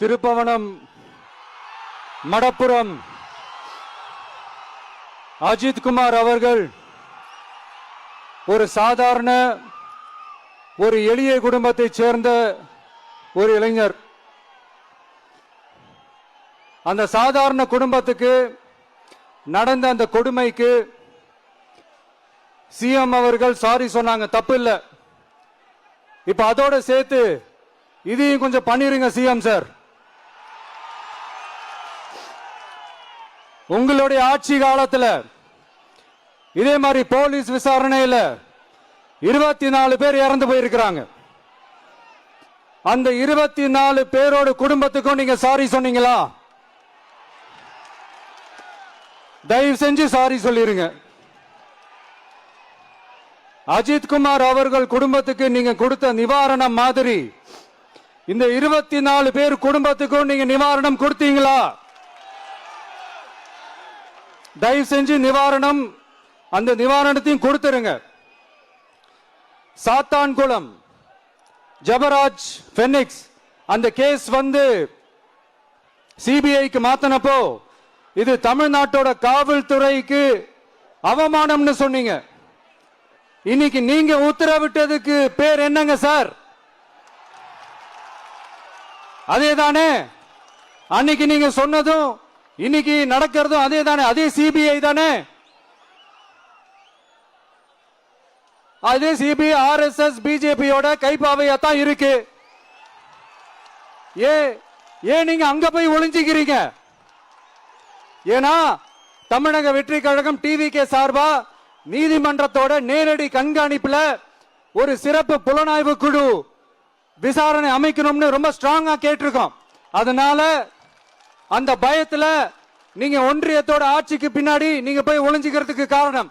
திருப்பவனம் மடப்புரம் அஜித் குமார் அவர்கள் ஒரு சாதாரண ஒரு எளிய குடும்பத்தைச் சேர்ந்த ஒரு இளைஞர். அந்த சாதாரண குடும்பத்துக்கு நடந்த அந்த கொடுமைக்கு சிஎம் அவர்கள் சாரி சொன்னாங்க, தப்பு இல்லை. இப்ப அதோட சேர்த்து இதையும் கொஞ்சம் பண்ணிருங்க சிஎம் சார். உங்களுடைய ஆட்சி காலத்தில் இதே மாதிரி போலீஸ் விசாரணையில் 24 பேர் இறந்து போயிருக்கிறாங்க. அந்த 24 பேரோட குடும்பத்துக்கும் நீங்க சாரி சொன்னீங்களா? தயவு செஞ்சு சாரி சொல்லிருங்க. அஜித் குமார் அவர்கள் குடும்பத்துக்கு நீங்க கொடுத்த நிவாரணம் மாதிரி இந்த 24 பேர் குடும்பத்துக்கும் நீங்க நிவாரணம் கொடுத்தீங்களா? தயவு செஞ்சு நிவாரணம், அந்த நிவாரணத்தையும் கொடுத்துருங்க. சாத்தான்குளம் ஜபராஜ் பெனிக்ஸ் அந்த கேஸ் வந்து சிபிஐக்கு மாத்தினப்போ இது தமிழ்நாட்டோட காவல்துறைக்கு அவமானம்னு சொன்னீங்க. இன்னைக்கு நீங்க உத்தரவிட்டதுக்கு பேர் என்னங்க சார்? அதேதானே அன்னைக்கு நீங்க சொன்னதும் இன்னைக்கு நடக்கிறதும் அதே தானே? அதே சிபிஐ தானே? அதே சிபிஐ ஆர்எஸ்எஸ் பிஜேபியோட கைப்பாவையாத்தான் இருக்கு. ஏன் நீங்க அங்க போய் ஒளிஞ்சிக்கிறீங்க? ஏன்னா தமிழக வெற்றி கழகம் டிவிகே சார்பா நீதிமன்றத்தோட நேரடி கண்காணிப்புல ஒரு சிறப்பு புலனாய்வு குழு விசாரணை அமைக்கணும்னு ரொம்ப ஸ்ட்ராங்கா கேட்டிருக்கோம். அதனால அந்த பயத்துல நீங்க ஒன்றியத்தோட ஆட்சிக்கு பின்னாடி நீங்க போய் ஒளிஞ்சிக்கிறதுக்கு காரணம்.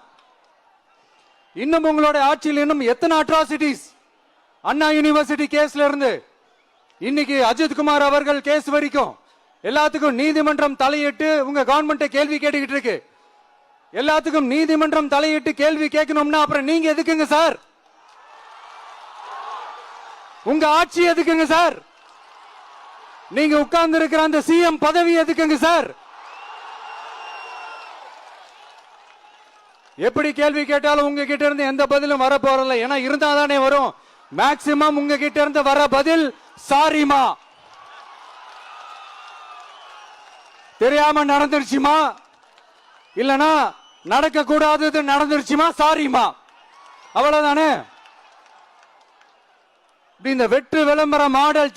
இன்னும் உங்களோட ஆட்சியில் இன்னும் எத்தனை அட்ராசிட்டிஸ், அண்ணா யூனிவர்சிட்டி கேஸ்ல இருந்து இன்னைக்கு அஜித் குமார் அவர்கள் கேஸ் வரைக்கும் எல்லாத்துக்கும் நீதிமன்றம் தலையிட்டு உங்க கவர்மெண்ட் கேள்வி கேட்டுக்கிட்டு இருக்கு. எல்லாத்துக்கும் நீதிமன்றம் தலையிட்டு கேள்வி கேட்கணும்னா அப்புறம் நீங்க எதுக்குங்க சார்? உங்க ஆட்சி எதுக்குங்க சார்? நீங்க உட்கார்ந்து இருக்கிற அந்த சிஎம் பதவி எதுக்குங்க சார்? எப்படி கேள்வி கேட்டாலும் உங்ககிட்ட இருந்து எந்த பதிலும் வர போறல. ஏன்னா இருந்தா தானே வரும். மேக்சிமம் உங்ககிட்ட இருந்து வர பதில் சாரிமா, தெரியாம நடந்துருச்சுமா, இல்லனா நடக்க கூடாதது நடந்துருச்சுமா, சாரிமா, அவ்வளவுதானே. இந்த வெற்று விளம்பர மாடல்